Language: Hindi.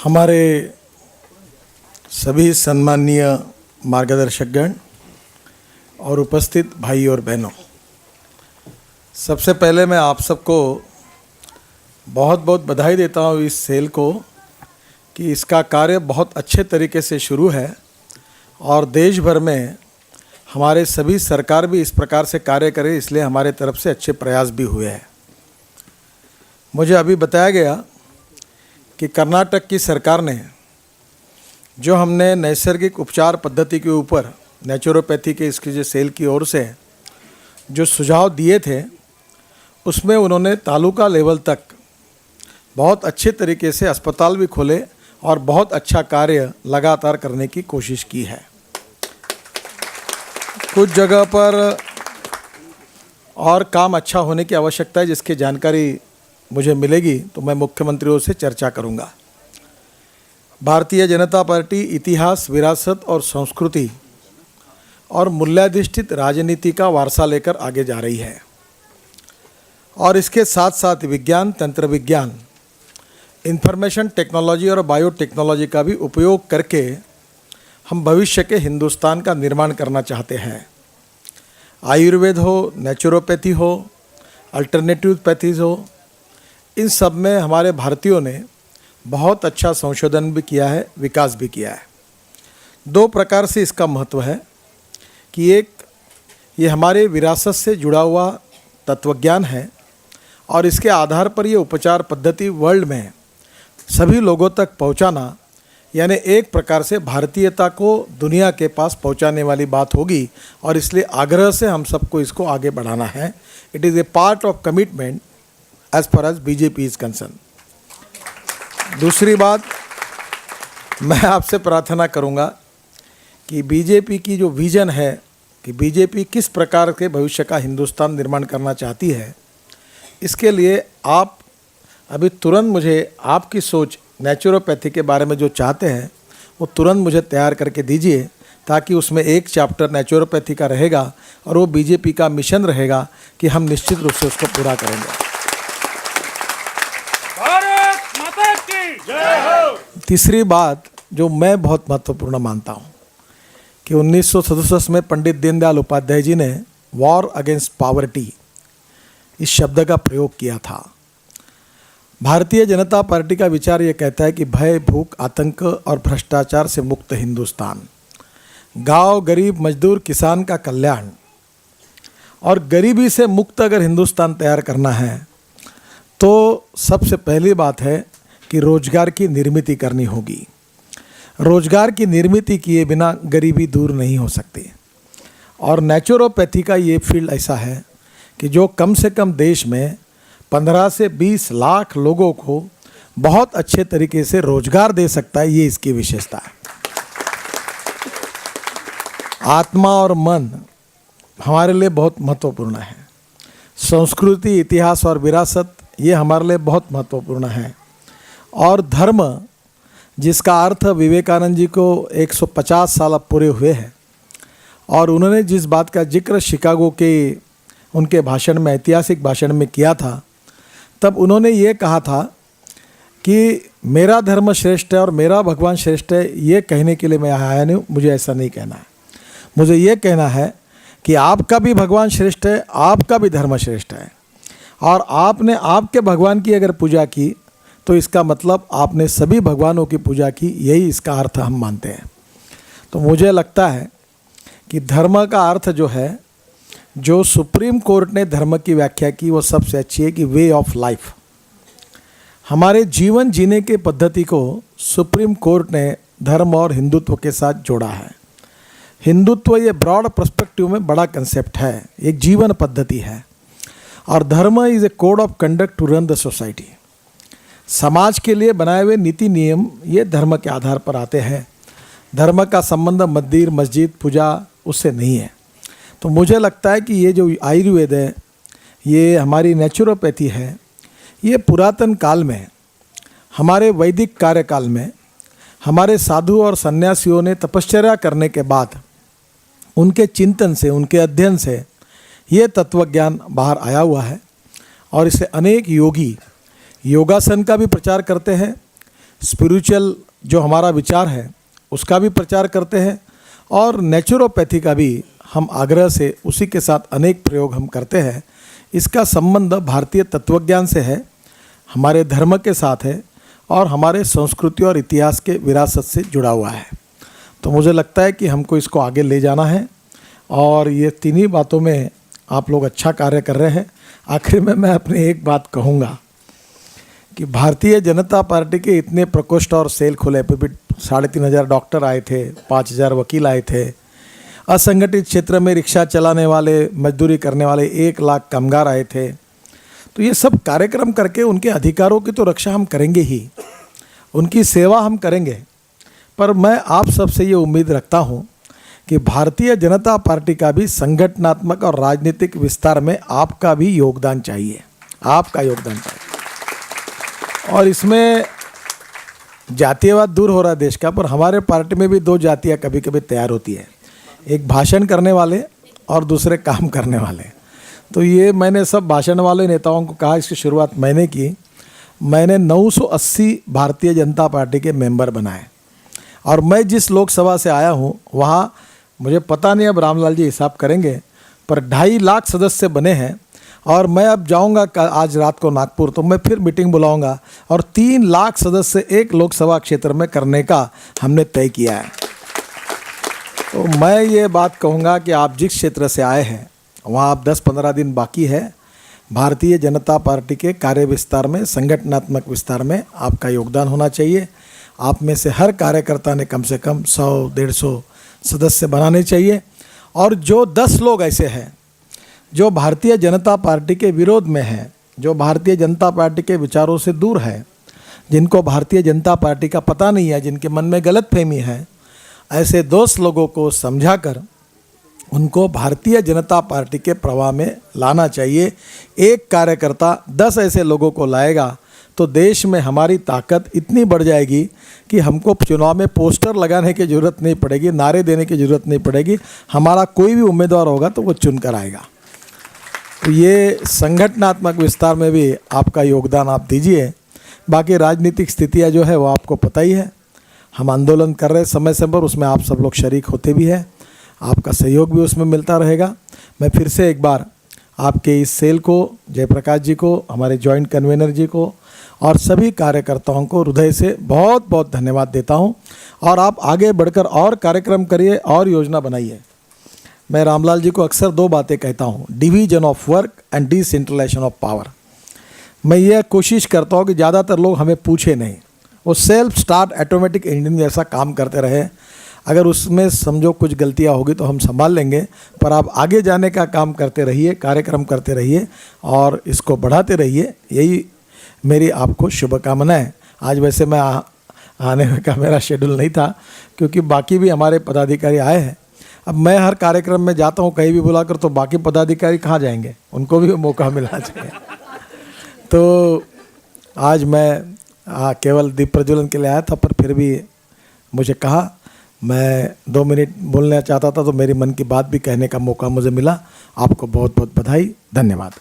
हमारे सभी सम्माननीय मार्गदर्शकगण और उपस्थित भाई और बहनों, सबसे पहले मैं आप सबको बहुत बहुत बधाई देता हूँ इस सेल को कि इसका कार्य बहुत अच्छे तरीके से शुरू है और देश भर में हमारे सभी सरकार भी इस प्रकार से कार्य करे, इसलिए हमारे तरफ से अच्छे प्रयास भी हुए हैं। मुझे अभी बताया गया कि कर्नाटक की सरकार ने जो हमने नैसर्गिक उपचार पद्धति के ऊपर नेचुरोपैथी के इसकी जो सेल की ओर से जो सुझाव दिए थे, उसमें उन्होंने तालुका लेवल तक बहुत अच्छे तरीके से अस्पताल भी खोले और बहुत अच्छा कार्य लगातार करने की कोशिश की है। कुछ जगह पर और काम अच्छा होने की आवश्यकता है, जिसकी जानकारी मुझे मिलेगी तो मैं मुख्यमंत्रियों से चर्चा करूंगा। भारतीय जनता पार्टी इतिहास, विरासत और संस्कृति और मूल्याधिष्ठित राजनीति का वारसा लेकर आगे जा रही है और इसके साथ साथ विज्ञान, तंत्र विज्ञान, इंफॉर्मेशन टेक्नोलॉजी और बायोटेक्नोलॉजी का भी उपयोग करके हम भविष्य के हिंदुस्तान का निर्माण करना चाहते हैं। आयुर्वेद हो, नेचुरोपैथी हो, अल्टरनेटिव पैथीज हो, इन सब में हमारे भारतीयों ने बहुत अच्छा संशोधन भी किया है, विकास भी किया है। दो प्रकार से इसका महत्व है कि एक, ये हमारे विरासत से जुड़ा हुआ तत्वज्ञान है और इसके आधार पर ये उपचार पद्धति वर्ल्ड में सभी लोगों तक पहुंचाना, यानी एक प्रकार से भारतीयता को दुनिया के पास पहुंचाने वाली बात होगी और इसलिए आग्रह से हम सबको इसको आगे बढ़ाना है। It is a part of commitment as far as BJP is concern. दूसरी बात, मैं आपसे प्रार्थना करूंगा कि बीजेपी की जो विज़न है कि बीजेपी किस प्रकार के भविष्य का हिंदुस्तान निर्माण करना चाहती है, इसके लिए आप अभी तुरंत मुझे आपकी सोच नेचुरोपैथी के बारे में जो चाहते हैं वो तुरंत मुझे तैयार करके दीजिए, ताकि उसमें एक चैप्टर नेचुरोपैथी का रहेगा और वो बीजेपी का मिशन रहेगा कि हम निश्चित रूप से उसको पूरा करेंगे। भारत माता की जय हो। तीसरी बात जो मैं बहुत महत्वपूर्ण मानता हूँ कि 1967 में पंडित दीनदयाल उपाध्याय जी ने वॉर अगेंस्ट पॉवर्टी इस शब्द का प्रयोग किया था। भारतीय जनता पार्टी का विचार ये कहता है कि भय, भूख, आतंक और भ्रष्टाचार से मुक्त हिंदुस्तान, गांव, गरीब, मजदूर, किसान का कल्याण और गरीबी से मुक्त अगर हिंदुस्तान तैयार करना है तो सबसे पहली बात है कि रोजगार की निर्मित करनी होगी। रोजगार की निर्मित किए बिना गरीबी दूर नहीं हो सकती और नेचुरोपैथी का ये फील्ड ऐसा है कि जो कम से कम देश में 15 से 20 लाख लोगों को बहुत अच्छे तरीके से रोजगार दे सकता है। ये इसकी विशेषता है। आत्मा और मन हमारे लिए बहुत महत्वपूर्ण है। संस्कृति, इतिहास और विरासत ये हमारे लिए बहुत महत्वपूर्ण है। और धर्म, जिसका अर्थ विवेकानंद जी को 150 साल अब पूरे हुए हैं और उन्होंने जिस बात का जिक्र शिकागो के उनके भाषण में, ऐतिहासिक भाषण में किया था, तब उन्होंने ये कहा था कि मेरा धर्म श्रेष्ठ है और मेरा भगवान श्रेष्ठ है। ये कहने के लिए मैं आया नहीं, मुझे ऐसा नहीं कहना है। मुझे ये कहना है कि आपका भी भगवान श्रेष्ठ है, आपका भी धर्म श्रेष्ठ है और आपने आपके भगवान की अगर पूजा की तो इसका मतलब आपने सभी भगवानों की पूजा की, यही इसका अर्थ हम मानते हैं। तो मुझे लगता है कि धर्म का अर्थ जो है, जो सुप्रीम कोर्ट ने धर्म की व्याख्या की, वो सबसे अच्छी है कि वे ऑफ लाइफ, हमारे जीवन जीने के पद्धति को सुप्रीम कोर्ट ने धर्म और हिंदुत्व के साथ जोड़ा है। हिंदुत्व ये ब्रॉड पर्सपेक्टिव में बड़ा कंसेप्ट है, एक जीवन पद्धति है और dharma is a code of conduct to run the society. समाज के लिए बनाए हुए नीति नियम ये धर्म के आधार पर आते हैं। धर्म का संबंध मंदिर, मस्जिद, पूजा उससे नहीं है। तो मुझे लगता है कि ये जो आयुर्वेद है, ये हमारी नेचुरोपैथी है, ये पुरातन काल में, हमारे वैदिक कार्यकाल में हमारे साधु और सन्यासियों ने तपश्चर्या करने के बाद उनके चिंतन से, उनके अध्ययन से ये तत्वज्ञान बाहर आया हुआ है और इसे अनेक योगी योगासन का भी प्रचार करते हैं, स्पिरिचुअल जो हमारा विचार है उसका भी प्रचार करते हैं, और नेचुरोपैथी का भी हम आग्रह से उसी के साथ अनेक प्रयोग हम करते हैं। इसका संबंध भारतीय तत्वज्ञान से है, हमारे धर्म के साथ है और हमारे संस्कृति और इतिहास के विरासत से जुड़ा हुआ है। तो मुझे लगता है कि हमको इसको आगे ले जाना है, और ये तीनों बातों में आप लोग अच्छा कार्य कर रहे हैं। आखिर में मैं अपनी एक बात कहूँगा कि भारतीय जनता पार्टी के इतने प्रकोष्ठ और सेल खुले पे भी 3500 डॉक्टर आए थे, 5000 वकील आए थे, असंगठित क्षेत्र में रिक्शा चलाने वाले, मजदूरी करने वाले 1 लाख कामगार आए थे। तो ये सब कार्यक्रम करके उनके अधिकारों की तो रक्षा हम करेंगे ही, उनकी सेवा हम करेंगे। पर मैं आप सबसे ये उम्मीद रखता हूँ कि भारतीय जनता पार्टी का भी संगठनात्मक और राजनीतिक विस्तार में आपका भी योगदान चाहिए, आपका योगदान चाहिए। और इसमें जातीयवाद दूर हो रहा है देश का, पर हमारे पार्टी में भी 2 जातियाँ कभी कभी तैयार होती है, एक भाषण करने वाले और दूसरे काम करने वाले। तो ये मैंने सब भाषण वाले नेताओं को कहा, इसकी शुरुआत मैंने की। मैंने 980 भारतीय जनता पार्टी के मेंबर बनाए, और मैं जिस लोकसभा से आया हूँ वहाँ मुझे पता नहीं, अब रामलाल जी हिसाब करेंगे, पर 2.5 लाख सदस्य बने हैं। और मैं अब जाऊंगा आज रात को नागपुर, तो मैं फिर मीटिंग बुलाऊंगा, और 3 लाख सदस्य एक लोकसभा क्षेत्र में करने का हमने तय किया है। तो मैं ये बात कहूँगा कि आप जिस क्षेत्र से आए हैं वहाँ आप 10-15 दिन बाकी है, भारतीय जनता पार्टी के कार्य विस्तार में, संगठनात्मक विस्तार में आपका योगदान होना चाहिए। आप में से हर कार्यकर्ता ने कम से कम 100-150 सदस्य बनाने चाहिए। और जो 10 लोग ऐसे हैं जो भारतीय जनता पार्टी के विरोध में हैं, जो भारतीय जनता पार्टी के विचारों से दूर है, जिनको भारतीय जनता पार्टी का पता नहीं है, जिनके मन में गलतफहमी है, ऐसे 2 लोगों को समझाकर उनको भारतीय जनता पार्टी के प्रवाह में लाना चाहिए। एक कार्यकर्ता 10 ऐसे लोगों को लाएगा तो देश में हमारी ताकत इतनी बढ़ जाएगी कि हमको चुनाव में पोस्टर लगाने की ज़रूरत नहीं पड़ेगी, नारे देने की ज़रूरत नहीं पड़ेगी। हमारा कोई भी उम्मीदवार होगा तो वो चुन कर आएगा। तो ये संगठनात्मक विस्तार में भी आपका योगदान आप दीजिए। बाकी राजनीतिक स्थितियाँ जो है वो आपको पता ही है, हम आंदोलन कर रहे समय समय पर, उसमें आप सब लोग शरीक होते भी हैं, आपका सहयोग भी उसमें मिलता रहेगा। मैं फिर से एक बार आपके इस सेल को, जयप्रकाश जी को, हमारे जॉइंट कन्वीनर जी को और सभी कार्यकर्ताओं को हृदय से बहुत बहुत धन्यवाद देता हूं। और आप आगे बढ़कर और कार्यक्रम करिए और योजना बनाइए। मैं रामलाल जी को अक्सर 2 बातें कहता हूं, division of work and decentralisation of power. मैं ये कोशिश करता हूं कि ज़्यादातर लोग हमें पूछे नहीं, वो सेल्फ स्टार्ट ऑटोमेटिक इंजन जैसा काम करते रहे। अगर उसमें समझो कुछ गलतियां होगी तो हम संभाल लेंगे, पर आप आगे जाने का काम करते रहिए, कार्यक्रम करते रहिए और इसको बढ़ाते रहिए। यही मेरी आपको शुभकामनाएं। आज वैसे मैं आने का मेरा शेड्यूल नहीं था, क्योंकि बाकी भी हमारे पदाधिकारी आए हैं। अब मैं हर कार्यक्रम में जाता हूँ कहीं भी बुलाकर, तो बाकी पदाधिकारी कहाँ जाएंगे, उनको भी मौका मिलना चाहिए। तो आज मैं केवल दीप प्रज्वलन के लिए आया था, पर फिर भी मुझे कहा मैं 2 मिनट बोलना चाहता था, तो मेरी मन की बात भी कहने का मौका मुझे मिला। आपको बहुत बहुत बधाई, धन्यवाद।